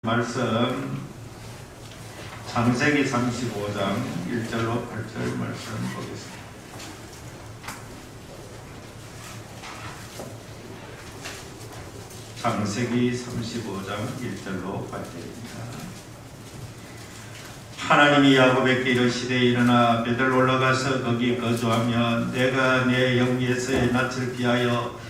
말씀 창세기 35장 1절로 8절 말씀 보겠습니다. 창세기 35장 1절로 8절입니다. 하나님이 야곱에게 이르시되 일어나 베델 올라가서 거기 거주하며 내가 내 영예서의 낯을 피하여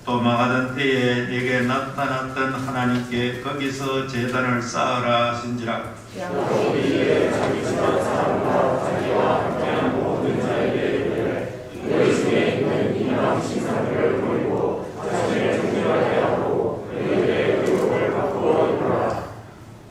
도망하던 때에 내게 나타났던 하나님께 거기서 제단을 쌓으라 하신지라. 야곱이 이에 자기 집안 사람과 자기와 함께한 모든 자에게 이르되 너희 중에 있는 이방 신상들을 버리고 자신의 종교를 하고 너희들의 의복을 바꾸어 입으라.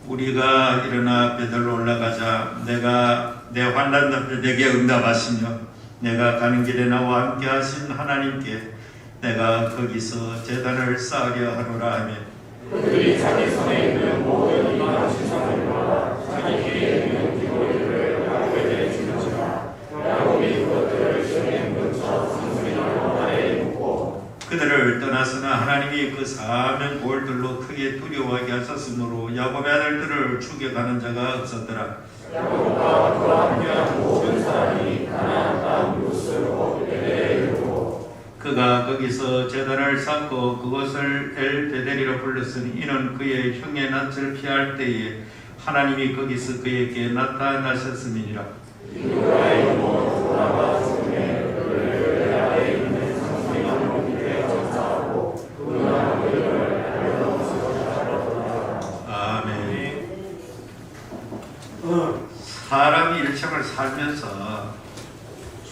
우리가 일어나 베델로 올라가자. 내가 내 환난 앞에 내게 응답하시며 내가 가는 길에 나와 함께 하신 하나님께 내가 거기서 제단을 쌓으려 하노라 하며 그들이 자기 손에 있는 모든 이방 신상들과 자기 귀에 있는 귀고리들을 야곱에게 주는지라. 야곱이 그것들을 시내 근처 상수리나무 아래에 묻고 그들을 떠났으나 하나님이 그 사면 골들로 크게 두려워하게 하셨으므로 야곱의 아들들을 죽여가는 자가 없었더라. 야곱과 그와 함께한 모든 사람이 가나안 땅 루스로 베델에 이르고 그가 거기서 제단을 쌓고 그것을 엘베델이라 불렀으니 이는 그의 형의 낯을 피할 때에 하나님이 거기서 그에게 나타나셨음이니라. 이누가의 이모 도라가 죽음에 그를 아래에 있는 상수리나무 밑에 정사하고 그 나무를 알려놓으시고 아멘. 사람이 일생을 살면서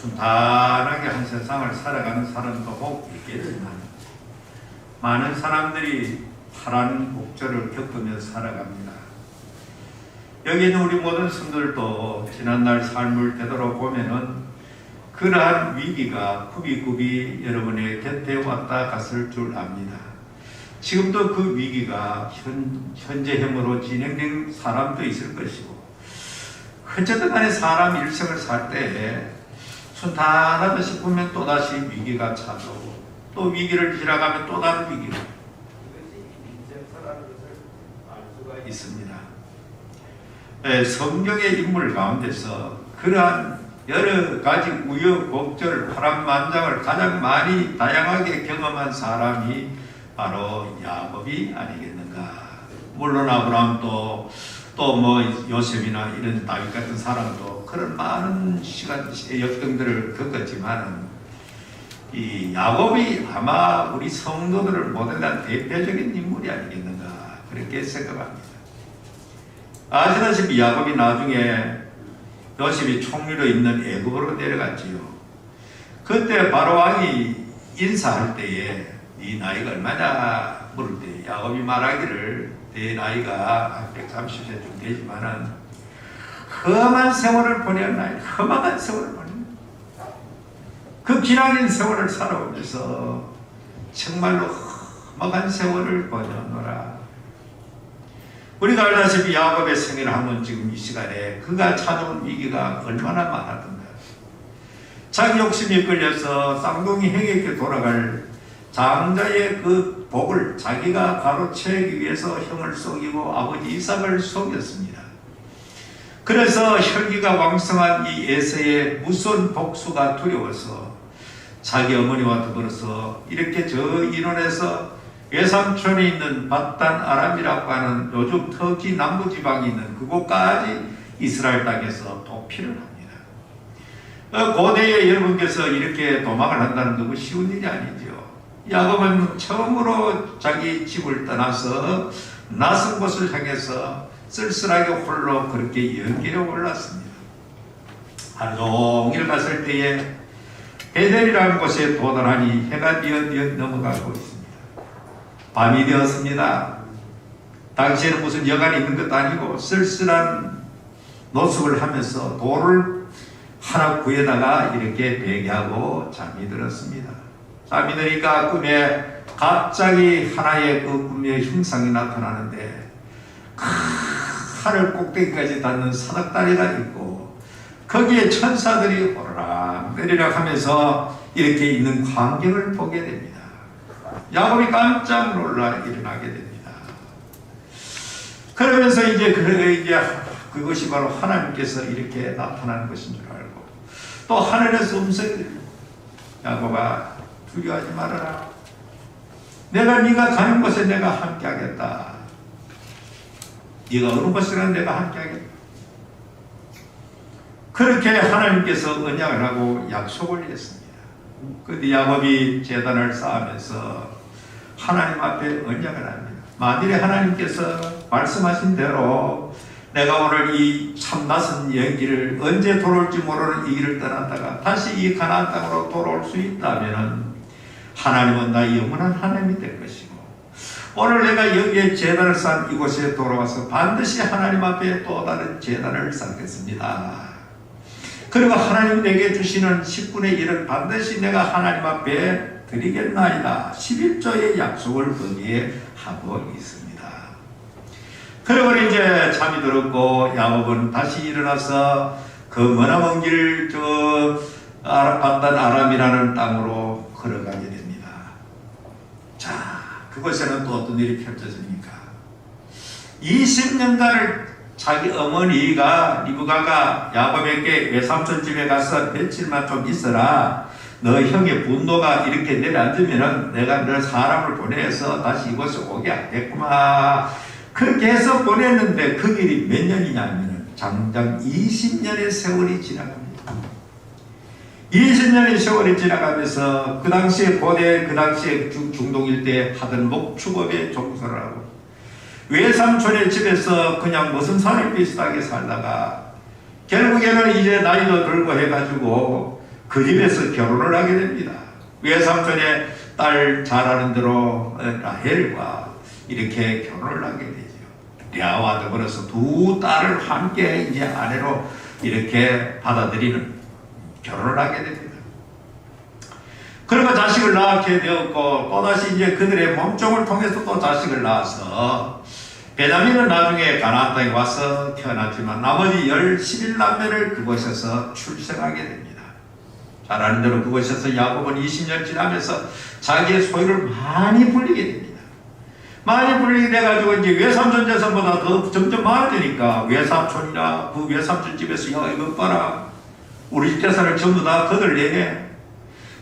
순탄하게 한 세상을 살아가는 사람도 혹 있겠지만 많은 사람들이 파란 목절을 겪으며 살아갑니다. 여기 있는 우리 모든 성도들도 지난날 삶을 되돌아보면은 그러한 위기가 굽이굽이 여러분의 곁에 왔다 갔을 줄 압니다. 지금도 그 위기가 현재형으로 진행된 사람도 있을 것이고 어쨌든 간에 사람 일생을 살 때 순탄하다 싶으면 또다시 위기가 찾아오고 또 위기를 지나가면 또 다른 위기가 이것이 인생사라는 것을 알 수가 있습니다. 성경의 인물 가운데서 그러한 여러 가지 우여곡절 파란만장을 가장 많이 다양하게 경험한 사람이 바로 야곱이 아니겠는가. 물론 아브라함도 또 뭐 요셉이나 이런 다윗 같은 사람도 그런 많은 시간 역경들을 겪었지만은 이 야곱이 아마 우리 성도들을 모델한 대표적인 인물이 아니겠는가 그렇게 생각합니다. 아시다시피 야곱이 나중에 요셉이 총리로 있는 애굽으로 내려갔지요. 그때 바로 왕이 인사할 때에 네 나이가 얼마냐 물을 때 야곱이 말하기를 내 나이가 130세쯤 되지만은 험한 세월을 보내었나이다. 험한 세월을 보냈다. 그 기나긴 세월을 살아오면서 정말로 험한 세월을 보내노라. 우리가 알다시피 야곱의 생애를 하면 지금 이 시간에 그가 찾아온 위기가 얼마나 많았던가. 자기 욕심이 끌려서 쌍둥이 형에게 돌아갈 장자의 그 복을 자기가 가로채기 위해서 형을 속이고 아버지 이삭을 속였습니다. 그래서 혈기가 왕성한 이 에서의 무서운 복수가 두려워서 자기 어머니와 더불어서 이렇게 저 인원에서 외삼촌에 있는 바단 아람이라고 하는 요즘 터키 남부지방에 있는 그곳까지 이스라엘 땅에서 도피를 합니다. 고대에 여러분께서 이렇게 도망을 한다는 건 쉬운 일이 아니죠. 야곱은 처음으로 자기 집을 떠나서 낯선 곳을 향해서 쓸쓸하게 홀로 그렇게 연길에 올랐습니다. 하루 종일 갔을 때에 베델이라는 곳에 도달하니 해가 뉘엿뉘엿 넘어가고 있습니다. 밤이 되었습니다. 당시에는 무슨 여관이 있는 것도 아니고 쓸쓸한 노숙을 하면서 돌을 하나 구해다가 이렇게 베개하고 잠이 들었습니다. 잠이 드니까 꿈에 갑자기 하나의 그 꿈의 형상이 나타나는데 하늘 꼭대기까지 닿는 사닥다리가 있고 거기에 천사들이 오르락 내리락 하면서 이렇게 있는 광경을 보게 됩니다. 야곱이 깜짝 놀라 일어나게 됩니다. 그러면서 이제 그것이 바로 하나님께서 이렇게 나타나는 것인 줄 알고 또 하늘에서 음성이 들려. 야곱아, 두려워하지 말아라. 내가 네가 가는 곳에 내가 함께하겠다. 네가 어느 곳이라도 내가 함께하겠다. 그렇게 하나님께서 언약을 하고 약속을 했습니다. 그런데 야곱이 제단을 쌓으면서 하나님 앞에 언약을 합니다. 만일에 하나님께서 말씀하신 대로 내가 오늘 이 참낯은 여행길을 언제 돌아올지 모르는 이 길을 떠났다가 다시 이 가나안 땅으로 돌아올 수 있다면 하나님은 나의 영원한 하나님이 될 것이고 오늘 내가 여기에 제단을 쌓은 이곳에 돌아와서 반드시 하나님 앞에 또 다른 제단을 쌓겠습니다. 그리고 하나님 내게 주시는 10분의 1을 반드시 내가 하나님 앞에 드리겠나이다. 11조의 약속을 거기에 하고 있습니다. 그리고 이제 잠이 들었고 야곱은 다시 일어나서 그 머나먼 길 봤던 아람이라는 땅으로 걸어가게 됩니다. 자, 그곳에는 또 어떤 일이 펼쳐집니까? 20년간을 자기 어머니가 리브가가 야곱에게 외삼촌 집에 가서 며칠만 좀 있어라. 너 형의 분노가 이렇게 내려앉으면 내가 너 사람을 보내서 다시 이곳에 오게 하겠구만. 그렇게 해서 보냈는데 그 길이 몇 년이냐면 장장 20년의 세월이 지나갑니다. 20년의 세월이 지나가면서 그 당시에 고대 그 당시에 중동 일대에 하던 목축업에 종사를 하고 외삼촌의 집에서 그냥 무슨 산을 비슷하게 살다가 결국에는 이제 나이도 들고 해가지고 그 집에서 결혼을 하게 됩니다. 외삼촌의 딸 잘 아는 대로 라헬과 이렇게 결혼을 하게 되죠. 레아와 더불어서 두 딸을 함께 이제 아내로 이렇게 받아들이는 결혼을 하게 됩니다. 그리고 자식을 낳게 되었고 또다시 이제 그들의 몸종을 통해서 또 자식을 낳아서 베냐민은 나중에 가나안 땅에 와서 태어났지만 나머지 11남매를 그곳에서 출생하게 됩니다. 잘 아는 대로 그곳에서 야곱은 20년 지나면서 자기의 소유를 많이 불리게 됩니다. 많이 불리게 돼가지고 이제 외삼촌 재산보다 더 점점 많아지니까 외삼촌이나 그 외삼촌 집에서 야 이것 봐라 우리 집 재산을 전부 다 거들래.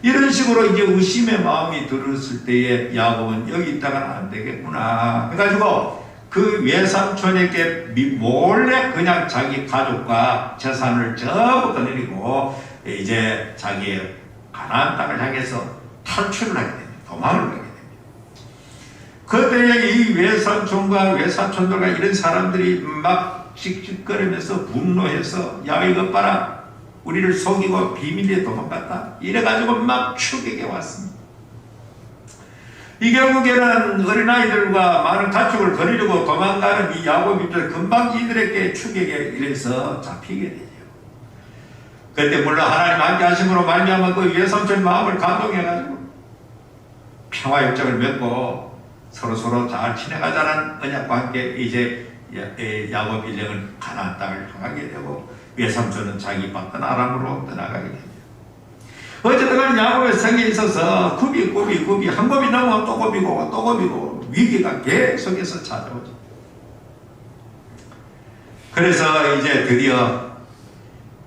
이런 식으로 이제 의심의 마음이 들었을 때에 야곱은 여기 있다가는 안 되겠구나 해가지고 그 외삼촌에게 몰래 그냥 자기 가족과 재산을 전부 거느리고 이제 자기의 가나안 땅을 향해서 탈출을 하게 됩니다. 도망을 가게 됩니다. 그때에 이 외삼촌과 외사촌들과 이런 사람들이 막 씩씩거리면서 분노해서 야 이것 봐라 우리를 속이고 비밀리에 도망갔다 이래가지고 막 추격해 왔습니다. 이 결국에는 어린아이들과 많은 가축을 거느리고 도망가는 이 야곱이 금방 이들에게 추격에 이래서 잡히게 되죠. 그때 물론 하나님 함께 하심으로 말미암아 그 외삼촌 마음을 감동해가지고 평화협정을 맺고 서로 잘 지내가자는 언약과 함께 이제 야곱 일행은 가나안 땅을 향하게 되고 외삼촌은 자기 받던 아람으로 떠나가게 됩니다. 어쨌든 간에 야곱의 생에 있어서 굽이 한 굽이 넘어 또 굽이고 위기가 계속해서 찾아오죠. 그래서 이제 드디어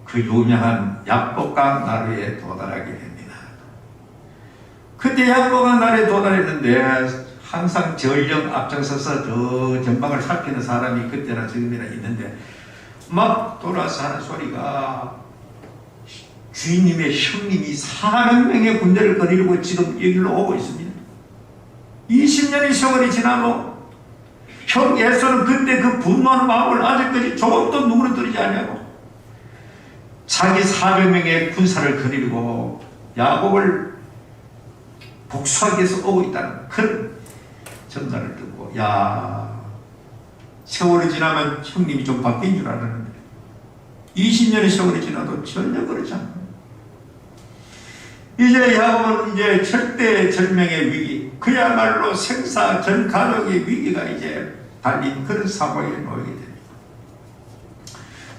그 유명한 약복강 나루에 도달하게 됩니다. 그때 약복강 나루에 도달했는데 항상 전령 앞장서서 저 전방을 살피는 사람이 그때나 지금이나 있는데 막 돌아서 하는 소리가 주인님의 형님이 400명의 군대를 거느리고 지금 여기로 오고 있습니다. 20년의 세월이 지나도 형 에서는 그때 그 분노하는 마음을 아직까지 조금도 누그러뜨리지 않냐고 자기 400명의 군사를 거느리고 야곱을 복수하기 위해서 오고 있다는 그런 전가를 듣고 야 세월이 지나면 형님이 좀 바뀐 줄 알았는데 20년의 세월이 지나도 전혀 그렇지 않습니다. 이제 야곱은 이제 절대절명의 위기 그야말로 생사 전 가족의 위기가 이제 달린 그런 상황에 놓이게 됩니다.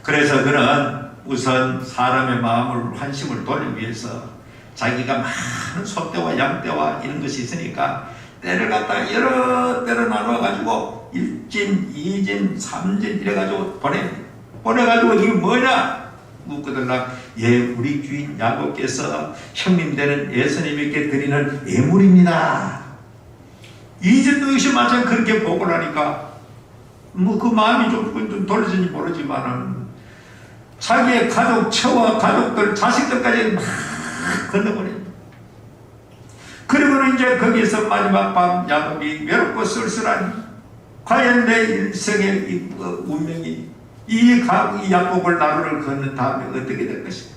그래서 그는 우선 사람의 마음을 환심을 돌리기 위해서 자기가 많은 소떼와 양떼와 이런 것이 있으니까 때를 갖다가 여러 때로 나눠가지고 1진, 2진, 3진 이래가지고 보내가지고 이게 뭐냐 묻거들라. 예, 우리 주인 야곱께서 형님 되는 예수님께 드리는 예물입니다. 2진도 역시 마찬가지 그렇게 보고를 하니까 뭐 그 마음이 좀 돌려진지 모르지만은 자기의 가족, 처와 가족들, 자식들까지 막 건너버립니다. 그리고는 이제 거기서 마지막 밤 야곱이 외롭고 쓸쓸하니 과연 내 일생의 운명이 이 야곱을 나루를 걷는 다음에 어떻게 될 것인가.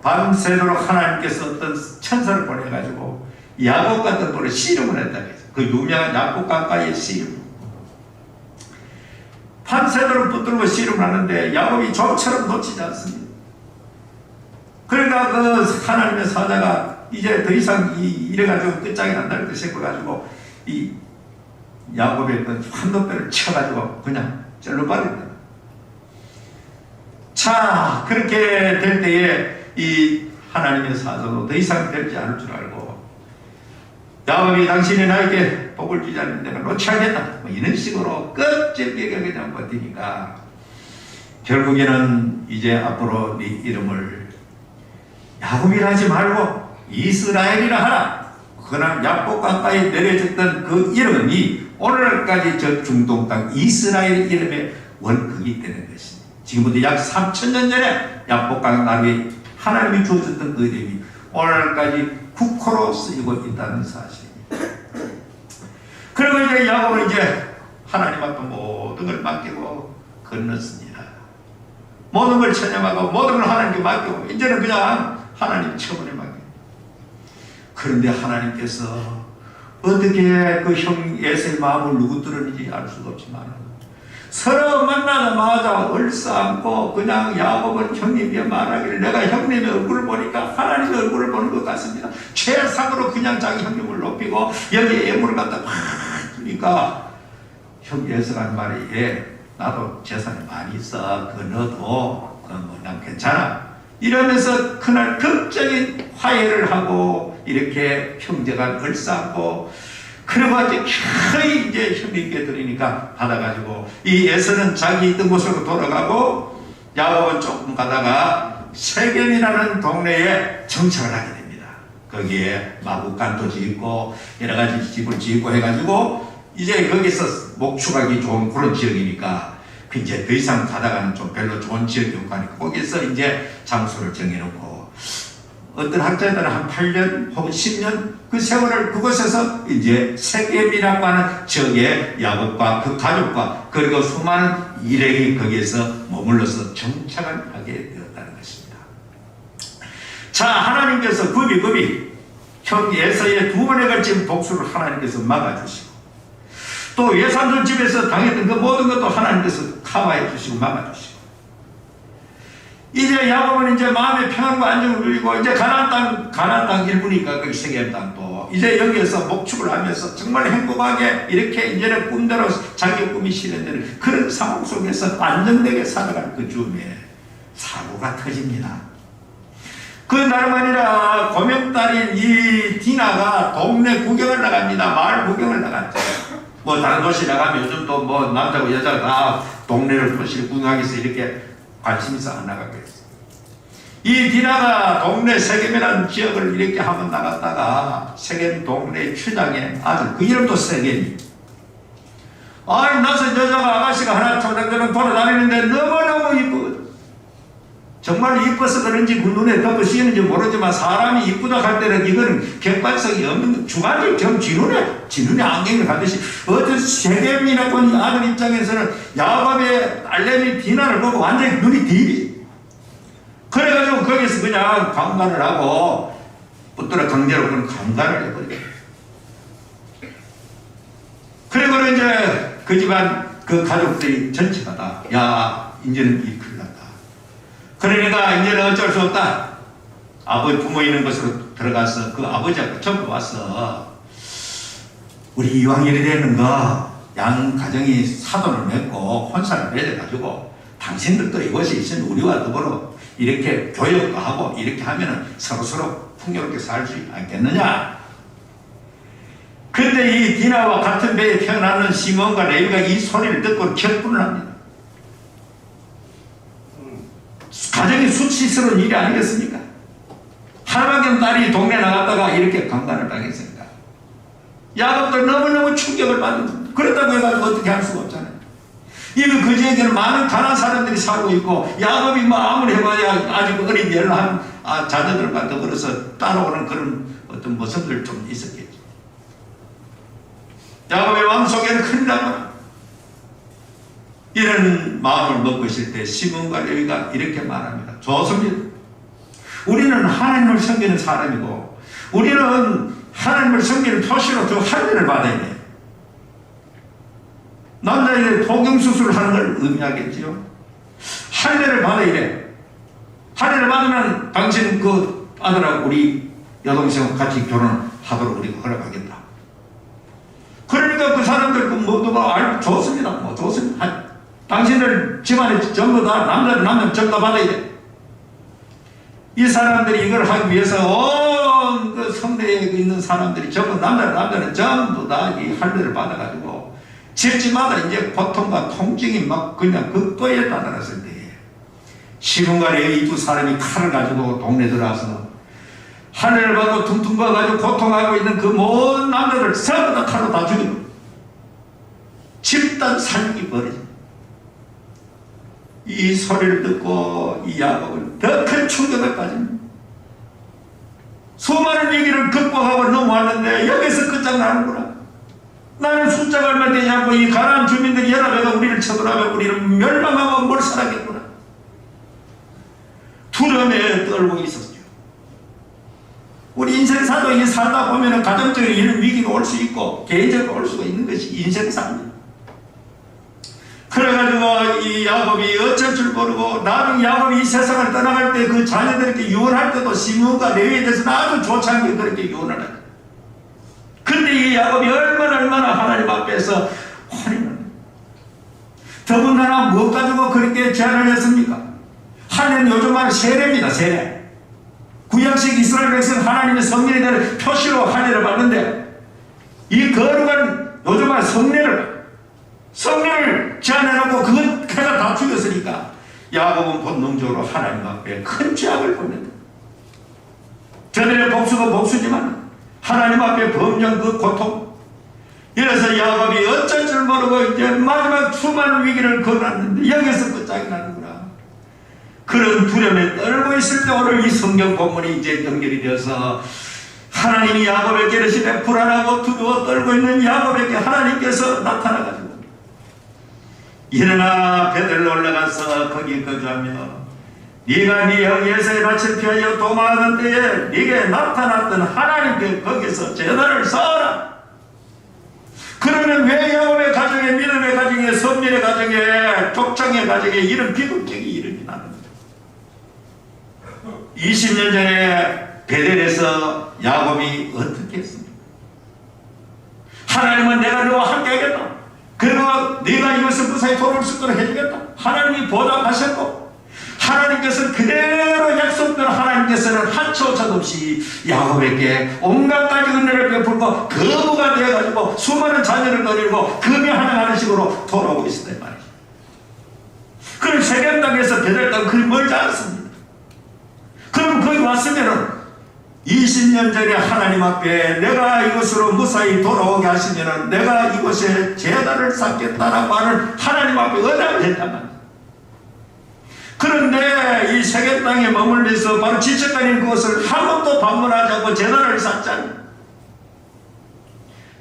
밤새도록 하나님께서 어떤 천사를 보내가지고 야곱 같은 분을 씨름을 했다고 해서 그 유명한 야곱 강가의 씨름. 밤새도록 붙들고 씨름을 하는데 야곱이 좀처럼 놓치지 않습니다. 그러니까 그 하나님의 사자가 이제 더 이상 이래가지고 끝장이 난다는 듯 싶어가지고 이 야곱의 그 환도뼈를 쳐가지고 그냥 찔러버립니다. 자, 그렇게 될 때에 이 하나님의 사자도 더 이상 되지 않을 줄 알고 야곱이 당신이 나에게 복을 주지 않으면 내가 놓지 않겠다 뭐 이런 식으로 껍질기게 그냥 버티니까 결국에는 이제 앞으로 네 이름을 야곱이라 하지 말고 이스라엘이라 하라. 그날 야곱 강가에 내려졌던 그 이름이 오늘까지 저 중동 땅 이스라엘 이름의 원극이 되는 것입니다. 지금부터 약 3000년 전에 야곱 강 나루에 하나님이 주어졌던 그 이름이 오늘까지 국호로 쓰이고 있다는 사실입니다. 그리고 이제 야곱은 이제 하나님 앞에 모든 걸 맡기고 건넜습니다. 모든 걸 체념하고 모든 걸 하나님께 맡기고 이제는 그냥 하나님 처분에 맡깁니다. 그런데 하나님께서 어떻게 그 형 에서의 마음을 누구 뚫었는지 알 수가 없지만 서로 만나자마자 얼싸안고 그냥 야곱은 형님이 말하기를 내가 형님의 얼굴을 보니까 하나님의 얼굴을 보는 것 같습니다. 최상으로 그냥 자기 형님을 높이고 여기에 예물을 갖다 막 주니까 형 에서가 한 말이 예, 나도 재산이 많이 있어. 그거 넣어도 난 괜찮아. 이러면서 그날 극적인 화해를 하고 이렇게 형제가 얼싸안고 그리고 이제 형님께 드리니까 받아가지고 이 에서는 자기 있던 곳으로 돌아가고 야곱은 조금 가다가 세겜이라는 동네에 정착을 하게 됩니다. 거기에 마구간도 짓고 여러 가지 집을 짓고 해가지고 이제 거기서 목축하기 좋은 그런 지역이니까 이제 더 이상 가다가는 좀 별로 좋은 지역이 없고 하니까 거기서 이제 장소를 정해놓고 어떤 학자들은 한 8년 혹은 10년 그 세월을 그곳에서 이제 세겜이라고 하는 지역의 야곱과 그 가족과 그리고 수많은 일행이 거기에서 머물러서 정착을 하게 되었다는 것입니다. 자, 하나님께서 급이 형 에서의 두 번에 걸친 복수를 하나님께서 막아주시고 또 외삼촌 집에서 당했던 그 모든 것도 하나님께서 커버해 주시고 막아주시고 이제 야곱은 이제 마음의 평안과 안정을 누리고 이제 가나안 땅 일부니까 그 세겜 땅도 이제 여기에서 목축을 하면서 정말 행복하게 이렇게 이제는 꿈대로 자기 꿈이 실현되는 그런 상황 속에서 안정되게 살아갈 그 즈음에 사고가 터집니다. 그 나름 아니라 고명딸인 이 디나가 동네 구경을 나갑니다. 마을 구경을 나갔죠. 뭐 다른 도시 나가면 요즘 또 뭐 남자고 여자가 다 동네를 도시를 구경하기 위해서 이렇게 관심 있어 안 나가게 했어요. 이 디나가 동네 세겜이라는 지역을 이렇게 한번 나갔다가 세겜 동네 추장의 아들 그 이름도 세겜이 아니 나서 여자가 아가씨가 하나 초장들은 돌아다니는데 너무너무 이쁘거든. 정말 이뻐서 그런지 그 눈에 덮어씌우는지 모르지만 사람이 이쁘다 할 때는 이거는 객관성이 없는 주관이 좀 지눈에 안경을 가듯이 어떤 세겜이라고 하는 아들 입장에서는 야곱의 딸내미 디나를 보고 완전히 눈이 뒤비. 그래가지고 거기서 그냥 강간을 하고 붙들어 강제로 그런 강간을 해버려요. 그리고 이제 그 집안 그 가족들이 전체가 다 야 이제는 이 큰일 났다. 그러니까 이제는 어쩔 수 없다. 아버지 부모 있는 곳으로 들어가서 그 아버지하고 전부 와서 우리 이왕 이래 되는 거 양 가정이 사돈을 맺고 혼사를 맺어가지고 당신들도 이곳에 있으면 우리와 더불어 이렇게 교역도 하고 이렇게 하면은 서로서로 풍요롭게 살 수 있겠느냐. 근데 이 디나와 같은 배에 태어나는 시몬과 레위가 이 소리를 듣고 격분을 합니다. 가정이 수치스러운 일이 아니겠습니까? 하나밖에 없는 딸이 동네 나갔다가 이렇게 강간을 당했습니다. 야곱도 너무너무 충격을 받는, 그렇다고 해가지고 어떻게 할 수가 없잖아요. 이거 그 지역에는 많은 가난한 사람들이 살고 있고, 야곱이 뭐 아무리 해봐야 아직 어린 열한 자녀들과 더불어서 따라오는 그런 어떤 모습들 좀 있었겠죠. 야곱의 마음속에는 큰일 나구나. 이런 마음을 먹고 있을 때 시몬과 레위가 이렇게 말합니다. 좋습니다. 우리는 하나님을 섬기는 사람이고, 우리는 하나님을 섬기는 표시로 저 할례를 받아야 돼요. 남자에게 포경수술을 하는 걸 의미하겠지요. 할례를 받아야 돼. 할례를 받으면 당신 그 아들하고 우리 여동생하고 같이 결혼하도록 우리가 허락하겠다. 그러니까 그 사람들 모두가 좋습니다. 뭐 좋습니다. 당신들 집안에 전부 다 남자는 전부 다 받아야 돼. 이 사람들이 이걸 하기 위해서 온 그 성내에 있는 사람들이 전부 남자는 전부 다 이 할례를 받아가지고 집집마다 이제 고통과 통증이 막 그냥 극도에 다다랐을 때에 시몬과 레위 두 사람이 칼을 가지고 동네 들어와서 할례를 받고 퉁퉁 부어가지고 고통하고 있는 그 모든 남자들 전부 다 칼로 다 죽이고 집단 살육이 벌어집니다. 이 소리를 듣고 이 야곱은 더 큰 충격을 빠집니다. 수많은 위기를 극복하고 넘어왔는데 여기서 끝장나는구나. 나는 숫자가 얼마 되지 않고 이 가나안 주민들이 연합해가 우리를 쳐들어가면 우리는 멸망하고 몰살하겠구나. 두려움에 떨고 있었죠. 우리 인생사도 살다 보면 가정적인 이런 위기가 올 수 있고 개인적으로 올 수가 있는 것이 인생사입니다. 그래가지고 이 야곱이 어쩔 줄 모르고 나중에 야곱이 이 세상을 떠나갈 때 그 자녀들에게 유언할 때도 시몬과 레위에 대해서는 아주 좋지 않게 그렇게 유언을 하죠. 근데 이 야곱이 얼마나 하나님 앞에서 화내는, 더군다나 뭐 가지고 그렇게 제안을 했습니까? 하나님 요즘 말 세례입니다. 세례. 구약식 이스라엘 백성 하나님의 성령에 대한 표시로 할례를 받는데 이 거룩한 요즘 말 성령을 제안해놓고 그건 걔가 다 죽였으니까 야곱은 본능적으로 하나님 앞에 큰 죄악을 범했다. 저들의 복수가 복수지만 하나님 앞에 범령 그 고통. 이래서 야곱이 어쩔 줄 모르고 이제 마지막 수많은 위기를 거놨는데 여기서 끝장이 나는구나. 그런 두려움에 떨고 있을 때 오늘 이 성경 본문이 이제 연결이 되어서 하나님이 야곱에게 이르시되 불안하고 두려워 떨고 있는 야곱에게 하나님께서 나타나가지고 일어나 베들로 올라가서 거기 거주하며 네가 네 형 예수의 낯을 피하여 도망하던 때에 네게 나타났던 하나님께 거기서 제단을 쌓아라. 그러면 왜 야곱의 가정에, 믿음의 가정에, 선민의 가정에, 족장의 가정에 이런 비극적인 일이 나는가? 20년 전에 베델에서 야곱이 어떻게 했습니까? 하나님은 내가 너와 함께 하겠다. 그리고 네가 이것을 무사히 돌아올 수 있도록 해주겠다. 하나님이 보답하셨고 하나님께서 그대로 약속대로 하나님께서는 한치오차 없이 야곱에게 온갖 가지 은혜를 베풀고 거부가 되어가지고 수많은 자녀를 거리고 금이 하나하는 식으로 돌아오고 있었단 말이죠. 그럼 세겜 땅에서 베델 땅 그리 멀지 않습니다. 그럼 거기 왔으면은 20년 전에 하나님 앞에 내가 이곳으로 무사히 돌아오게 하시면은 제가 이곳에 제단을 쌓겠다라고 하는 하나님 앞에 언약을 했단 말이에요. 그런데 이 세겜 땅에 머물면서 바로 지척간인 그것을 한 번도 방문하지 않고 제단을 쌓잖아요.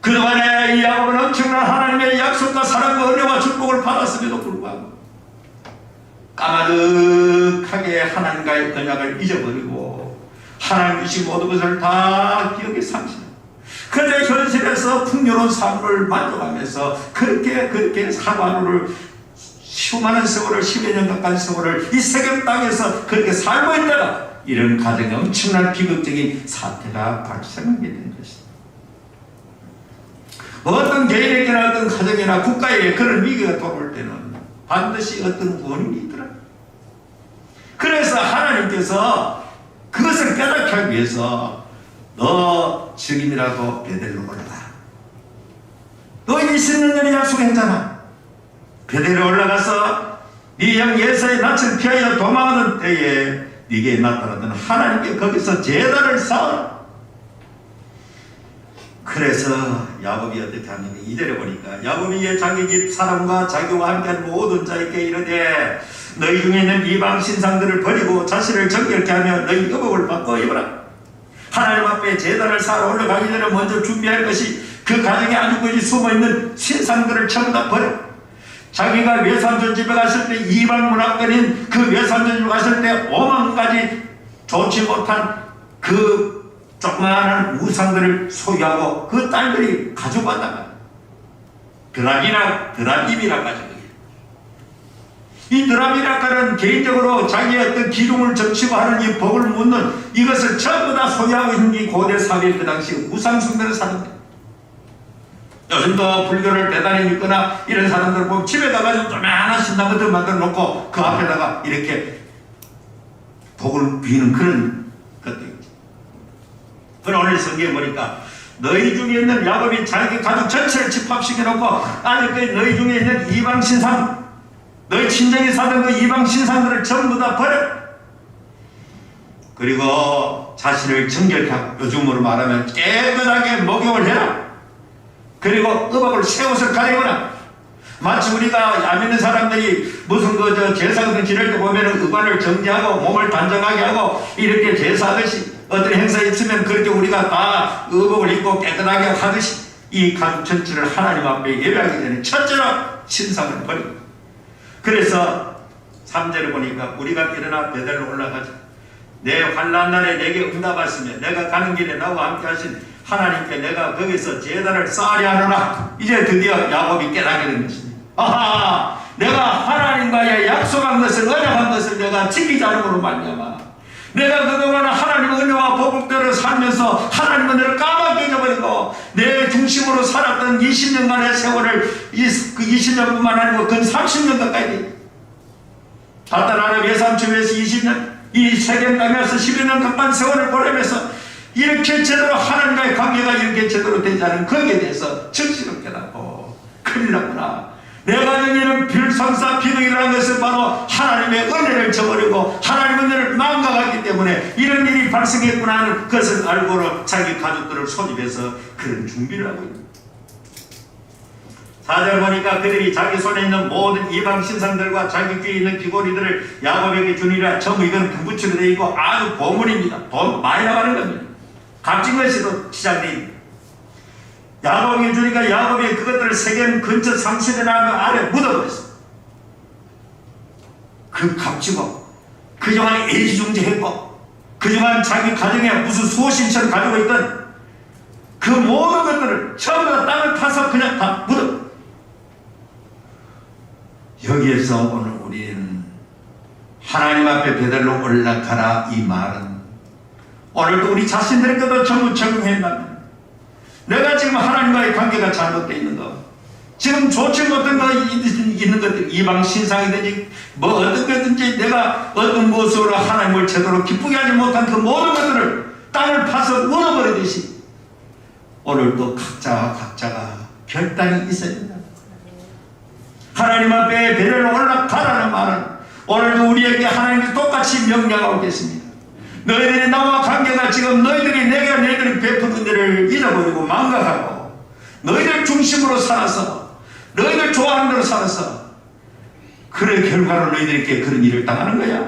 그동안에 이 야곱은 엄청난 하나님의 약속과 사랑과 은혜와 축복을 받았음에도 불구하고 까마득하게 하나님과의 언약을 잊어버리고 하나님 주신 모든 것을 다 기억에 상실하고 그런데 현실에서 풍요로운 삶을 만족하면서 그렇게 하루하루를 수많은 세월을 10여 년 가까이 세월을 이 세겜 땅에서 그렇게 살고 있다가 이런 가정에 엄청난 비극적인 사태가 발생하게 된 것입니다. 어떤 개인에게나 어떤 가정이나 국가에 그런 위기가 돌아올 때는 반드시 어떤 원인이 있더라. 그래서 하나님께서 그것을 깨닫게 하기 위해서 너 지금이라도 베델로 올라가. 20년 전에 약속했잖아. 베델에 올라가서 네 형 예수의 낯을 피하여 도망하는 때에 네게 나타나던 하나님께 거기서 제단을 쌓아라. 그래서 야곱이 어떻게 하느냐, 2절에 보니까 야곱이 자기 집 사람과 자기와 함께한 모든 자에게 이르되 너희 중에 있는 이방 신상들을 버리고 자신을 정결케 하며 너희 의복을 바꿔 입어라. 하나님 앞에 제단을 쌓아 올라가기 전에 먼저 준비할 것이 그 가정에 아주 거기 숨어있는 신상들을 전부 다 버려. 자기가 외삼촌 집에 갔을 때 이방 문화권인 그 외삼촌 집에 갔을 때 5만 가지 좋지 못한 그 조그마한 우상들을 소유하고 그 딸들이 가져갔다가 드라김이라 가지고 이 드라미라카는 개인적으로 자기의 어떤 기둥을 점치고 하는 이 법을 묻는 이것을 전부 다 소유하고 있는 이 고대 사회 그 당시 우상숭배를 사는 거예요. 요즘도 불교를 대단히 믿거나 이런 사람들 보면 집에 가가지고 조그마한 신당 같은 거 만들어 놓고 그 앞에다가 이렇게 복을 비는 그런 것들. 그럼 오늘 성경에 보니까 너희 중에 있는 야곱이 자기 가족 전체를 집합시켜 놓고 아직까지 너희 중에 있는 이방 신상, 너희 친정이 사던 그 이방 신상들을 전부 다 버려. 그리고 자신을 정결케 하고, 요즘으로 말하면 깨끗하게 목욕을 해라. 그리고 의복을 새 옷을 갈아입어라. 마치 우리가 안 믿는 사람들이 무슨 제사 같은 지낼 때 보면은 의관을 정지하고 몸을 단정하게 하고 이렇게 제사하듯이 어떤 행사에 있으면 그렇게 우리가 다 의복을 입고 깨끗하게 하듯이 이 가족 전체를 하나님 앞에 예배하기 전에 첫째로 신상을 버리고, 그래서 3절에 보니까 우리가 일어나 베델로 올라가자. 내 환난 날에 내게 응답하시며 내가 가는 길에 나와 함께 하신 하나님께 내가 거기서 제단을 쌓으려 하노라. 이제 드디어 야곱이 깨닫게 된 것입니다. 아하, 내가 하나님과의 약속한 것을, 언약한 것을 내가 지키지 않음으로 말미암아 내가 그동안 하나님의 은혜와 복음대로 살면서 하나님은 나를 까맣게 잊어버리고 내 중심으로 살았던 20년간의 세월을 그 20년뿐만 아니고 근 30년 가까이 다른 나라 외삼촌에서 20년, 이 세겜 땅에서 12년 가까운 세월을 보내면서 이렇게 제대로 하나님과의 관계가 이렇게 제대로 되지 않은 거기에 대해서 정신을 깨닫고 큰일 났구나. 내가 정의는 불성사 비등이라는 것은 바로 하나님의 은혜를 저버리고 하나님의 은혜를 망각하기 때문에 이런 일이 발생했구나 하는 것을 알고는 자기 가족들을 소집해서 그런 준비를 하고 있습니다. 4절 보니까 그들이 자기 손에 있는 모든 이방 신상들과 자기 귀에 있는 귀고리들을 야곱에게 주니라. 전부 이건 금부치로 되어 있고 아주 보물입니다. 돈 많이 나가는 겁니다. 값진 것으로 시작되어 있습니다. 야곱에게 주니까 야곱이 그것들을 세겜 근처 상실에 나면 아래 묻어버렸어. 그 값지고 그동안 애지중지했고 그동안 자기 가정에 무슨 수호신처럼 가지고 있던 그 모든 것들을 전부 다 땅을 타서 그냥 다 묻어. 여기에서 오늘 우리는 하나님 앞에 베델로 올라가라 이 말은 오늘도 우리 자신들에게도 전부 적용한다면 내가 지금 하나님과의 관계가 잘못되어 있는 거, 지금 좋지 못한 거 있는 것들, 이방 신상이든지 뭐 어떤 것든지 내가 어떤 모습으로 하나님을 제대로 기쁘게 하지 못한 그 모든 것들을 땅을 파서 묻어버리듯이 오늘도 각자가 결단이 있어야 된다. 하나님 앞에 베델로 올라가라는 말은 오늘도 우리에게 하나님이 똑같이 명령하고 계십니다. 너희들이 나와 관계가 지금 너희들이 내가 너희들이 베푼 은혜를 잊어버리고 망각하고 너희들 중심으로 살아서 너희들 좋아하는 대로 살아서 그런 결과로 너희들에게 그런 일을 당하는 거야.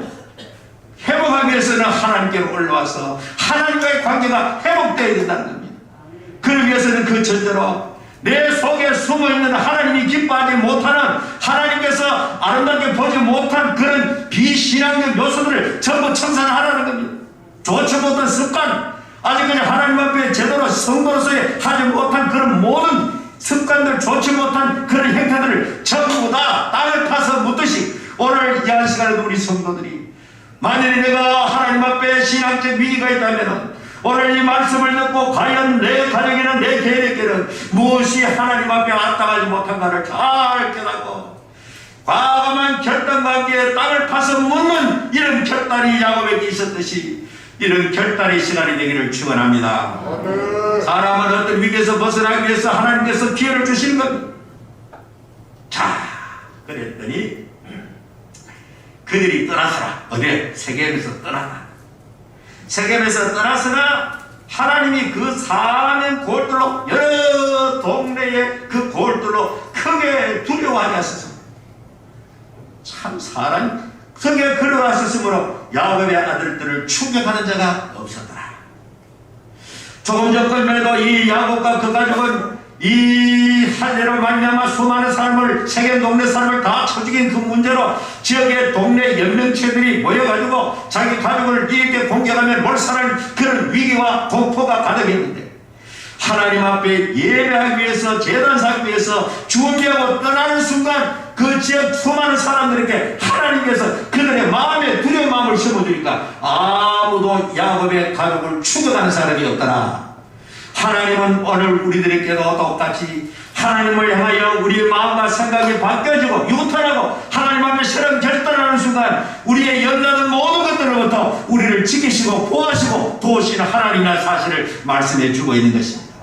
회복하기 위해서는 하나님께로 올라와서 하나님과의 관계가 회복되어야 된다는 겁니다. 그러기 위해서는 그 전제로 내 속에 숨어있는 하나님이 기뻐하지 못하는 하나님께서 아름답게 보지 못한 그런 비신앙적 요소들을 전부 청산하라는 겁니다. 좋지 못한 습관, 아직까지 하나님 앞에 제대로 성도로서의 하지 못한 그런 모든 습관들, 좋지 못한 그런 행태들을 전부 다 땅을 파서 묻듯이 오늘 이 한 시간에도 우리 성도들이 만약에 내가 하나님 앞에 신앙적 위기가 있다면 오늘 이 말씀을 듣고 과연 내 가정이나 내 개인에게는 무엇이 하나님 앞에 왔다가지 못한가를 잘 깨닫고 과감한 결단과 함께 땅을 파서 묻는 이런 결단이 야곱에게 있었듯이 이런 결단의 시간이 되기를 축원합니다. 사람은 어떤 위기에서 벗어나기 위해서 하나님께서 기회를 주시는 겁니다. 자, 그랬더니 그들이 떠나서라. 어디에? 세겜에서 떠나라. 세겜에서 떠나서나 하나님이 그 사는 골들로, 여러 동네의 그 골들로 크게 두려워하게 하소서. 참 사람이 크게 걸어왔었으므로 야곱의 아들들을 충격하는 자가 없었더라. 조금 전까지만 해도 이 야곱과 그 가족은 이 할례로 말미암아 수많은 사람을, 세계 동네 사람을 다 쳐죽인 그 문제로 지역의 동네 연명체들이 모여가지고 자기 가족을 이렇게 공격하면 몰살하는 그런 위기와 공포가 가득했는데, 하나님 앞에 예배하기 위해서, 제단사하기 위해서 준비하고 떠나는 순간 그 지역 수많은 사람들에게 하나님께서 그들의 마음에 두려운 마음을 심어주니까 아무도 야곱의 가족을 추격하는 사람이 없더라. 하나님은 오늘 우리들에게도 똑같이 하나님을 향하여 우리의 마음과 생각이 바뀌어지고 유턴하고 하나님 앞에 새로운 결단하는 순간 우리의 연단된 모든 것들로부터 우리를 지키시고 보호하시고 도우시는 하나님이라는 사실을 말씀해 주고 있는 것입니다.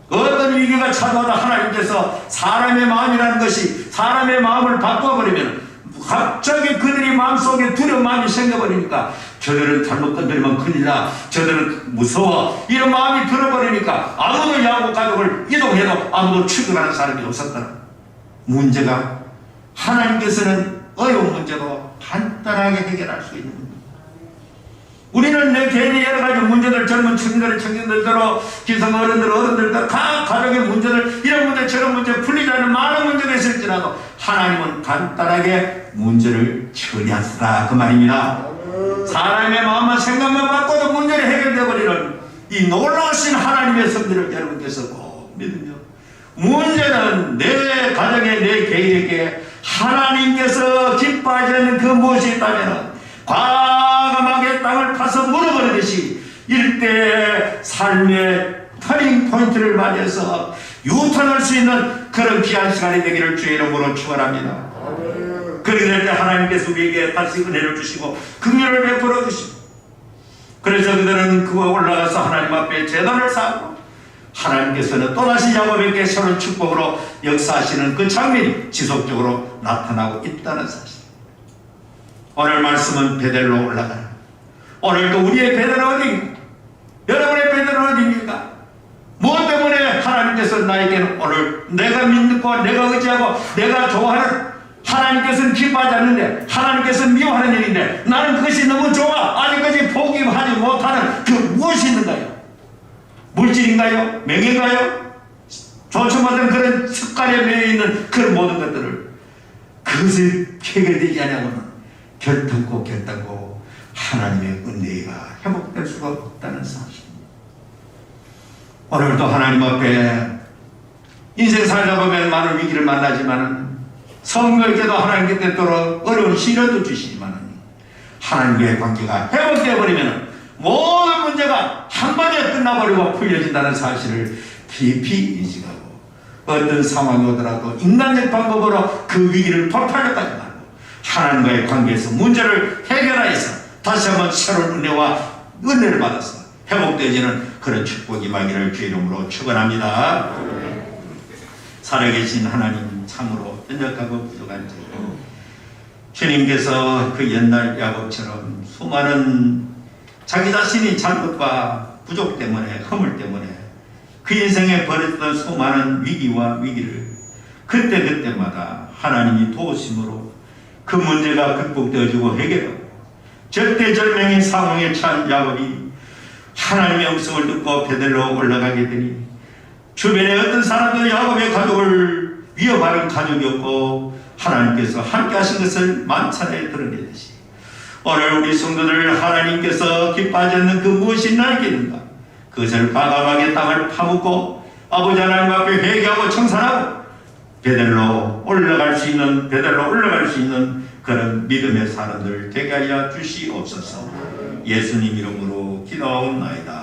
어떤 위기가 찾아와도 하나님께서 사람의 마음이라는 것이, 사람의 마음을 바꿔버리면 갑자기 그들이 마음속에 두려운 마음이 생겨버리니까 저들은 잘못 건드리면 큰일나, 저들은 무서워, 이런 마음이 들어버리니까 아무도 야곱 가족을 이동해도 아무도 추격하는 사람이 없었더라. 문제가 하나님께서는 어려운 문제도 간단하게 해결할 수 있는 겁니다. 우리는 내 개인의 여러 가지 문제들, 젊은 청년들대로 기성 어른들도 각 가족의 문제들, 이런 문제 저런 문제 풀리지 않는 많은 문제가 있을지라도 하나님은 간단하게 문제를 처리하시라 그 말입니다. 사람의 마음과 생각만 바꿔도 문제를 해결되어 버리는 이 놀라우신 하나님의 섭리를 여러분께서 꼭 믿으며, 문제는 내 가정에, 내 개인에게 하나님께서 기뻐하지 않는 그 무엇이 있다면 과감하게 땅을 파서 물어버리듯이 일대 삶의 터닝 포인트를 맞이해서 유턴할 수 있는 그런 귀한 시간이 되기를 주의 이름으로 축원합니다. 그렇게 될 때 하나님께서 우리에게 다시 은혜를 주시고 긍휼을 베풀어 주시고, 그래서 그들은 그거 올라가서 하나님 앞에 제단을 쌓고 하나님께서는 또다시 야곱에게 새로운 축복으로 역사하시는 그 장면이 지속적으로 나타나고 있다는 사실. 오늘 말씀은 베델로 올라가라. 오늘도 우리의 베델은 어디입니까? 여러분의 베델은 어디입니까? 무엇 때문에 하나님께서 나에게는 오늘 내가 믿고 내가 의지하고 내가 좋아하는, 하나님께서는 기뻐하지 않는데 하나님께서는 미워하는 일인데 나는 그것이 너무 좋아, 아직까지 포기하지 못하는 그 무엇이 있는가요? 물질인가요? 명예인가요? 좋지 못한 그런 습관에 매여 있는 그런 모든 것들을, 그것을 해결되지 않으면 결단코 하나님의 은혜가 회복될 수가 없다는 사실입니다. 오늘도 하나님 앞에 인생 살다 보면 많은 위기를 만나지만 성경에도 하나님께 때도록 어려운 시련도 주시지만 하나님과의 관계가 회복되어 버리면 모든 문제가 한번에 끝나버리고 풀려진다는 사실을 깊이 인식하고, 어떤 상황이 오더라도 인간적 방법으로 그 위기를 돌파하려까지 말고 하나님과의 관계에서 문제를 해결하여서 다시 한번 새로운 은혜를 받아서 회복되어지는 그런 축복이 임하기를 주의 이름으로 축원합니다. 살아계신 하나님, 참으로 연약하고 부족한 자요, 주님께서 그 옛날 야곱처럼 수많은 자기 자신이 잘못과 부족 때문에, 허물 때문에 그 인생에 벌였던 수많은 위기를 그때마다 하나님이 도우심으로 그 문제가 극복되어지고 해결하고, 절대절명의 상황에 처한 야곱이 하나님의 음성을 듣고 베델로 올라가게 되니 주변에 어떤 사람도 야곱의 가족을 위협하는 가족이었고 하나님께서 함께 하신 것을 만찬에 드러내듯이 오늘 우리 성도들 하나님께서 기뻐하지 않는 그 무엇이 나에게 있는가, 그것을 과감하게 땅을 파묻고 아버지 하나님 앞에 회개하고 청산하고 베델로 올라갈 수 있는 그런 믿음의 사람들 되게 하여 주시옵소서. 예수님 이름으로 기도하옵나이다.